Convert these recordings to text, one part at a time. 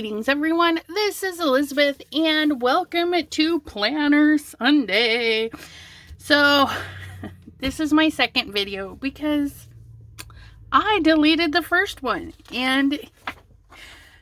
Greetings everyone, this is Elizabeth and welcome to Planner Sunday. So this is my second video because I deleted the first one, and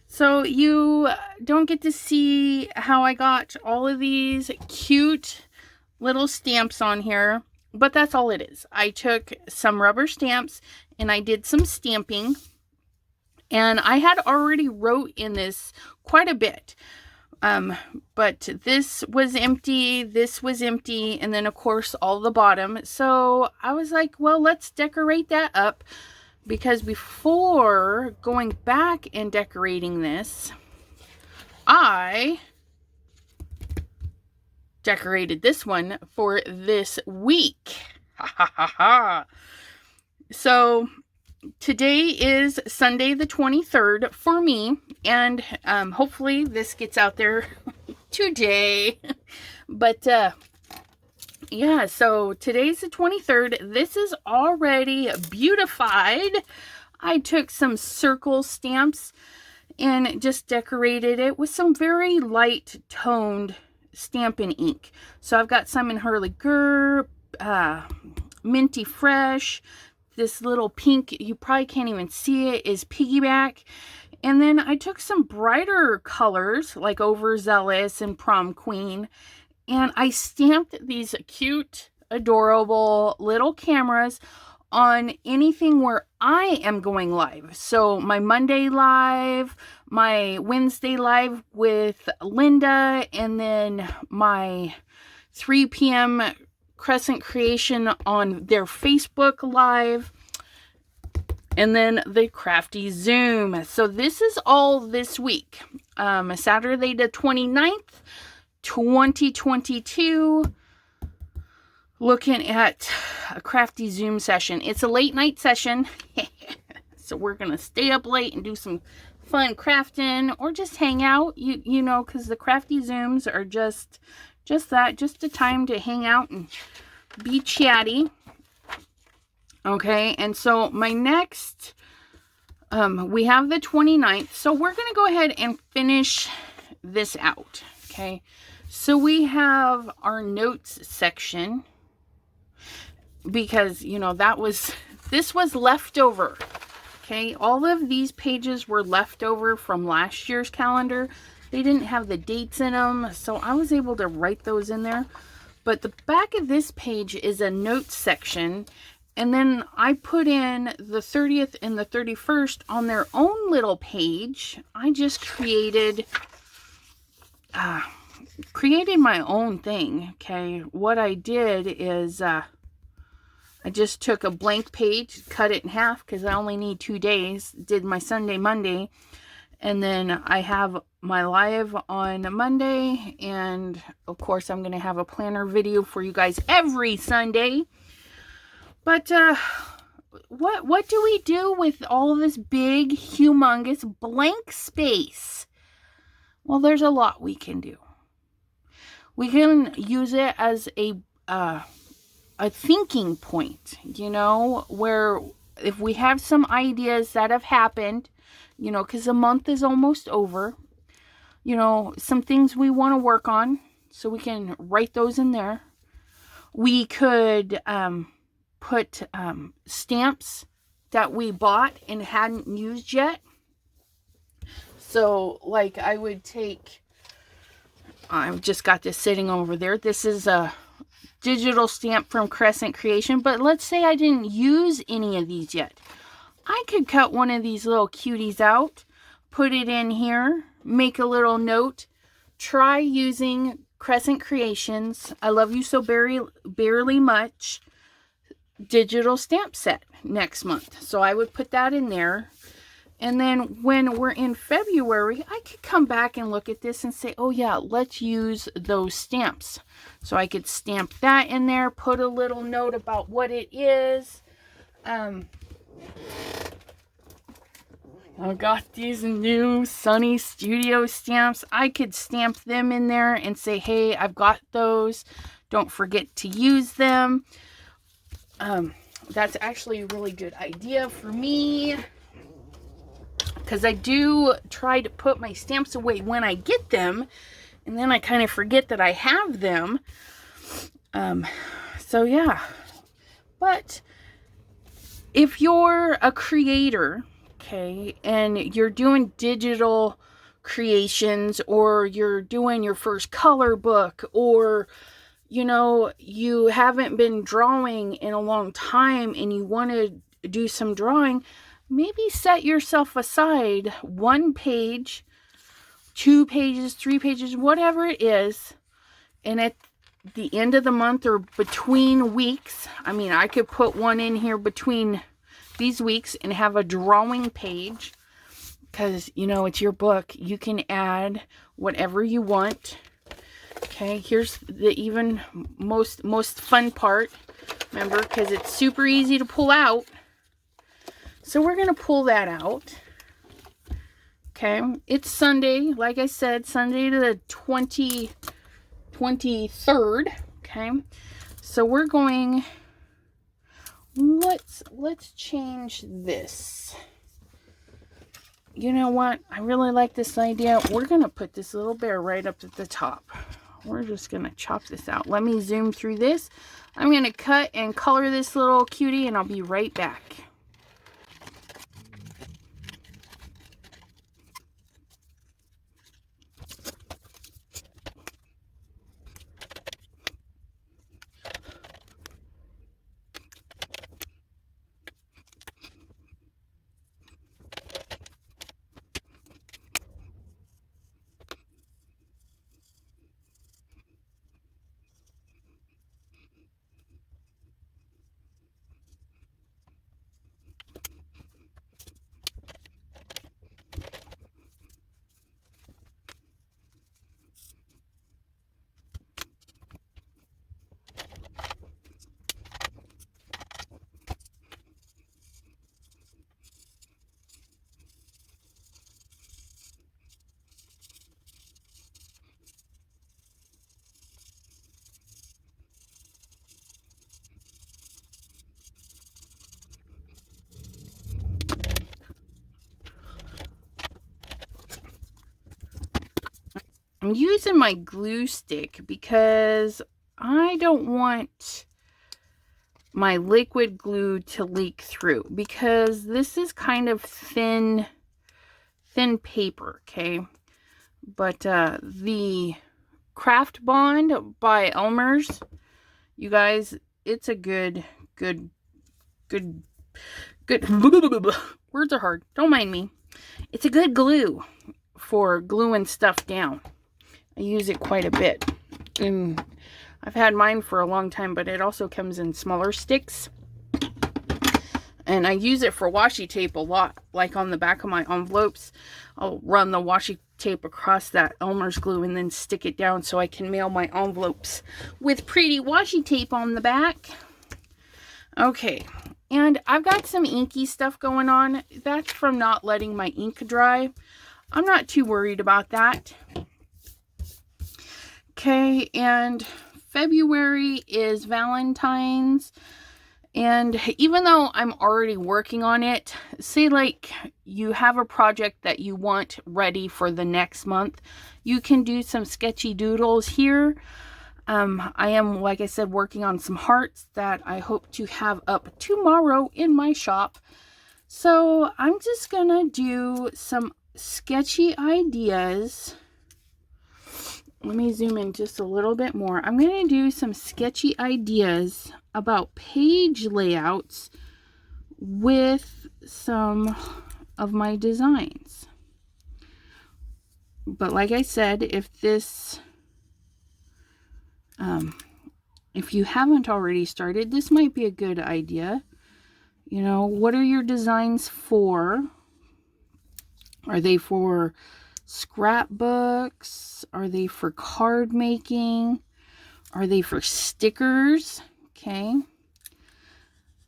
so you don't get to see how I got all of these cute little stamps on here, but that's all it is. I took some rubber stamps and I did some stamping. And I had already wrote in this quite a bit. But this was empty, this was empty, and then of course all the bottom. So I was like, well, let's decorate that up. Because before going back and decorating this, I decorated this one for this week. Ha ha ha ha. So today is Sunday the 23rd for me, and hopefully this gets out there today. But yeah, so today's the 23rd. This is already beautified. I took some circle stamps and just decorated it with some very light toned Stampin' ink. So I've got some in Hurly-Gurl, Minty Fresh. This little pink, you probably can't even see it, is Piggyback. And then I took some brighter colors like Overzealous and Prom Queen, and I stamped these cute, adorable little cameras on anything where I am going live. So my Monday live, my Wednesday live with Linda, and then my 3 p.m. Crescent Creation on their Facebook Live, and then the Crafty Zoom. So this is all this week. Saturday the 29th, 2022. Looking at a Crafty Zoom session. It's a late night session. So we're going to stay up late and do some fun crafting or just hang out, you know, because the Crafty Zooms are just that, just a time to hang out and be chatty. Okay, and so my next, we have the 29th, so we're going to go ahead and finish this out. Okay, so we have our notes section, because, you know, this was leftover. Okay, all of these pages were leftover from last year's calendar. They didn't have the dates in them, so I was able to write those in there. But the back of this page is a notes section, and then I put in the 30th and the 31st on their own little page. I just created my own thing. Okay, what I did is I just took a blank page, cut it in half because I only need 2 days. Did my Sunday, Monday. And then I have my live on Monday, and of course I'm going to have a planner video for you guys every Sunday. But what do we do with all this big, humongous blank space? Well, there's a lot we can do. We can use it as a thinking point, you know, where if we have some ideas that have happened, you know, because the month is almost over, you know, some things we want to work on, so we can write those in there. We could put stamps that we bought and hadn't used yet. So, like, I would take, I've just got this sitting over there. This is a digital stamp from Crescent Creation, but let's say I didn't use any of these yet. I could cut one of these little cuties out, put it in here, make a little note, try using Crescent Creations, I Love You So Barely Much digital stamp set next month. So I would put that in there. And then when we're in February, I could come back and look at this and say, oh yeah, let's use those stamps. So I could stamp that in there, put a little note about what it is. I've got these new Sunny Studio stamps. I could stamp them in there and say, hey, I've got those. Don't forget to use them. That's actually a really good idea for me. because I do try to put my stamps away when I get them, and then I kind of forget that I have them. So yeah, but if you're a creator, okay, and you're doing digital creations, or you're doing your first color book, or you know, you haven't been drawing in a long time and you want to do some drawing, maybe set yourself aside 1 page, 2 pages, 3 pages, whatever it is, and at the end of the month or between weeks, I mean, I could put one in here between these weeks and have a drawing page, because, you know, it's your book. You can add whatever you want. Okay, here's the even most fun part, remember, because it's super easy to pull out. So we're going to pull that out. Okay, it's Sunday, like I said, Sunday the 23rd. Okay, so we're going, let's change this. You know what? I really like this idea. We're going to put this little bear right up at the top. We're just going to chop this out. Let me zoom through this. I'm going to cut and color this little cutie, and I'll be right back. I'm using my glue stick because I don't want my liquid glue to leak through, because this is kind of thin paper, okay? But the Craft Bond by Elmer's, you guys, it's a good words are hard, don't mind me. It's a good glue for gluing stuff down. I use it quite a bit, and I've had mine for a long time, but it also comes in smaller sticks, and I use it for washi tape a lot. Like on the back of my envelopes, I'll run the washi tape across that Elmer's glue and then stick it down so I can mail my envelopes with pretty washi tape on the back. Okay, and I've got some inky stuff going on. That's from not letting my ink dry. I'm not too worried about that. Okay, and February is Valentine's, and even though I'm already working on it, say like you have a project that you want ready for the next month, you can do some sketchy doodles here. I am, like I said, working on some hearts that I hope to have up tomorrow in my shop. So I'm just gonna do some sketchy ideas. Let me zoom in just a little bit more. I'm going to do some sketchy ideas about page layouts with some of my designs. But like I said, if you haven't already started, this might be a good idea. You know, what are your designs for? Are they for scrapbooks? Are they for card making? Are they for stickers? Okay.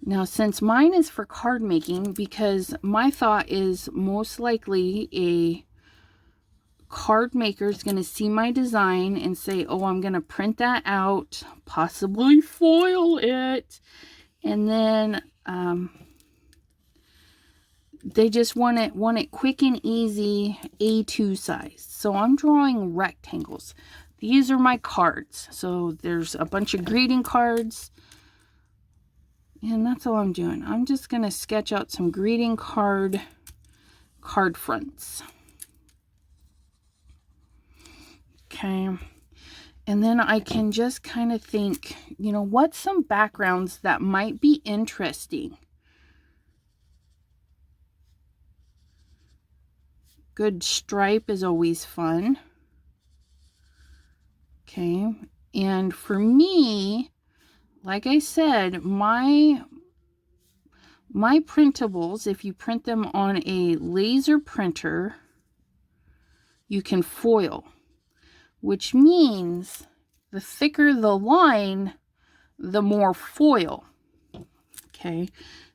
Now, since mine is for card making, because my thought is most likely a card maker is going to see my design and say, oh, I'm going to print that out, possibly foil it, and then They just want it quick and easy, A2 size. So I'm drawing rectangles. These are my cards. So there's a bunch of greeting cards. And that's all I'm doing. I'm just going to sketch out some greeting card fronts. Okay. And then I can just kind of think, you know, what's some backgrounds that might be interesting? Good stripe is always fun. Okay. And for me, like I said, my printables, if you print them on a laser printer, you can foil, which means the thicker the line, the more foil. Okay.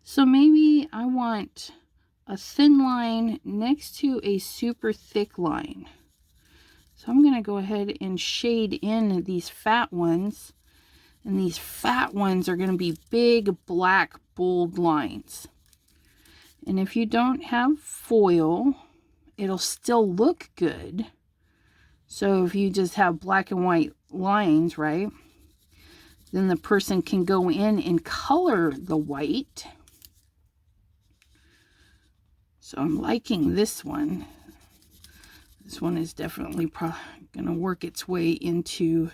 So maybe I want a thin line next to a super thick line. So I'm going to go ahead and shade in these fat ones. And these fat ones are going to be big, black, bold lines. And if you don't have foil, it'll still look good. So if you just have black and white lines, right? Then the person can go in and color the white. So I'm liking this one. This one is definitely going to work its way into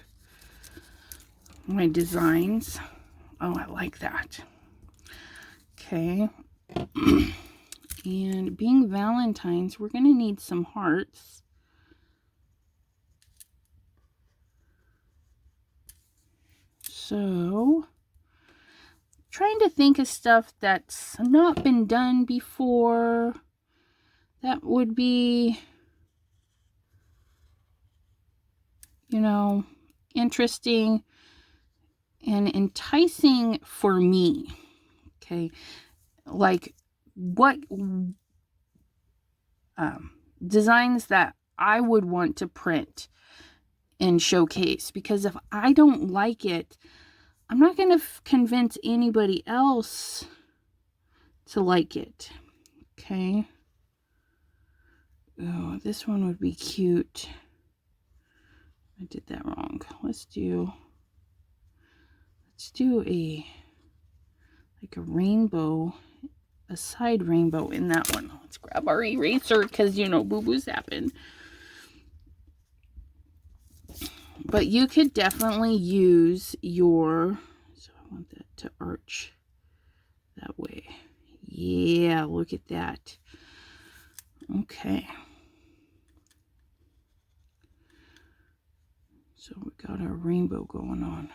my designs. Oh, I like that. Okay. And being Valentine's, we're going to need some hearts. So, trying to think of stuff that's not been done before. That would be, you know, interesting and enticing for me. Okay. Like what designs that I would want to print and showcase. Because if I don't like it, I'm not going to convince anybody else to like it. Okay. Oh, this one would be cute. I did that wrong. Let's do like a rainbow, a side rainbow in that one. Let's grab our eraser because, you know, boo-boos happen. But you could definitely use your, so I want that to arch that way. Yeah, look at that. Okay. So we got our rainbow going on.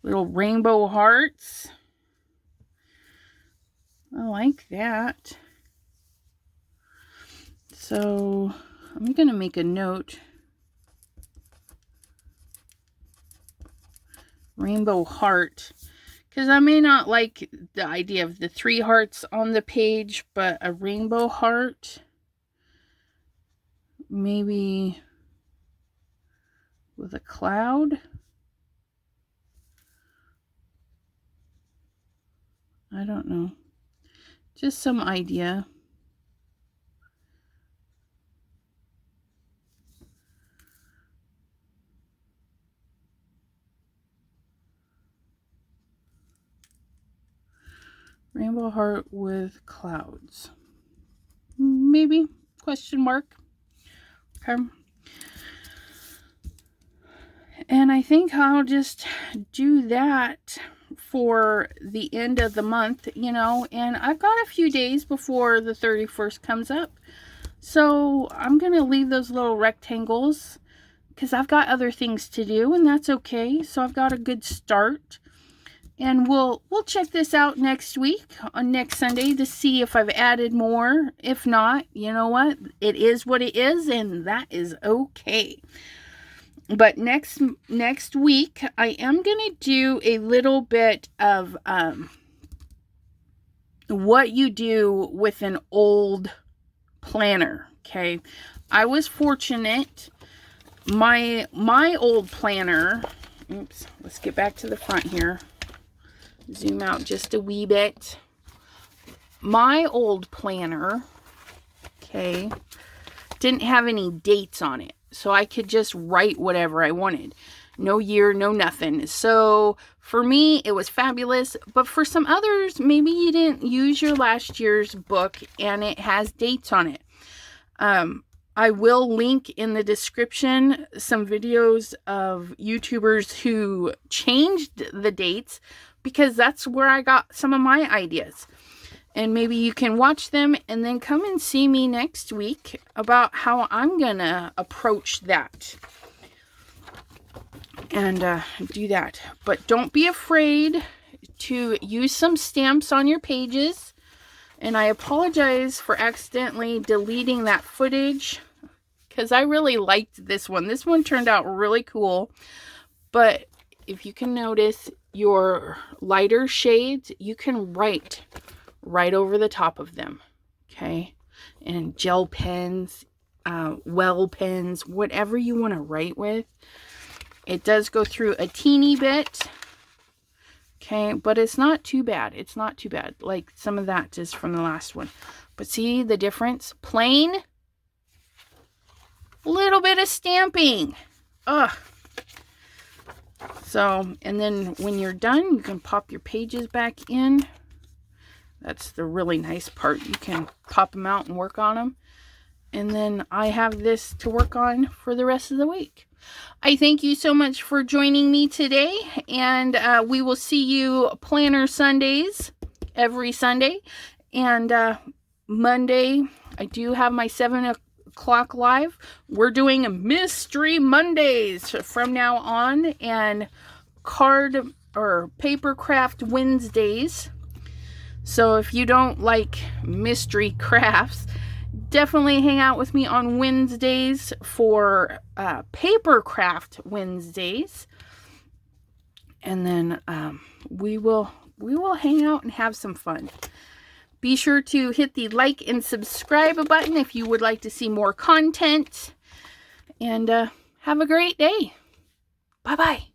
Little rainbow hearts. I like that. So I'm going to make a note. Rainbow heart. Because I may not like the idea of the 3 hearts on the page, but a rainbow heart. Maybe with a cloud. I don't know. Just some idea. Rainbow heart with clouds. Maybe? Question mark. Okay. And I think I'll just do that for the end of the month, you know, and I've got a few days before the 31st comes up. So I'm going to leave those little rectangles because I've got other things to do, and that's okay. So I've got a good start. And we'll check this out next week on next Sunday to see if I've added more. If not, you know what? It is what it is, and that is okay. But next week, I am going to do a little bit of what you do with an old planner, okay? I was fortunate. My old planner, oops, let's get back to the front here. Zoom out just a wee bit. my old planner, okay, didn't have any dates on it. So I could just write whatever I wanted. No year, no nothing. So for me, it was fabulous. But for some others, maybe you didn't use your last year's book and it has dates on it. I will link in the description some videos of YouTubers who changed the dates, because that's where I got some of my ideas. And maybe you can watch them and then come and see me next week about how I'm going to approach that. And do that. But don't be afraid to use some stamps on your pages. And I apologize for accidentally deleting that footage, because I really liked this one. This one turned out really cool. But if you can notice, your lighter shades, you can write right over the top of them. Okay? And gel pens, well pens, whatever you want to write with. It does go through a teeny bit. Okay, but it's not too bad. It's not too bad. Like some of that is from the last one. But see the difference? Plain. Little bit of stamping. Ugh. So, and then when you're done, you can pop your pages back in. That's the really nice part. You can pop them out and work on them. And then I have this to work on for the rest of the week. I thank you so much for joining me today. And we will see you Planner Sundays every Sunday. And Monday, I do have my 7 o'clock live. We're doing Mystery Mondays from now on. And card or paper craft Wednesdays. So if you don't like mystery crafts, definitely hang out with me on Wednesdays for paper craft Wednesdays. And then we will hang out and have some fun. Be sure to hit the like and subscribe button if you would like to see more content. And have a great day. Bye-bye.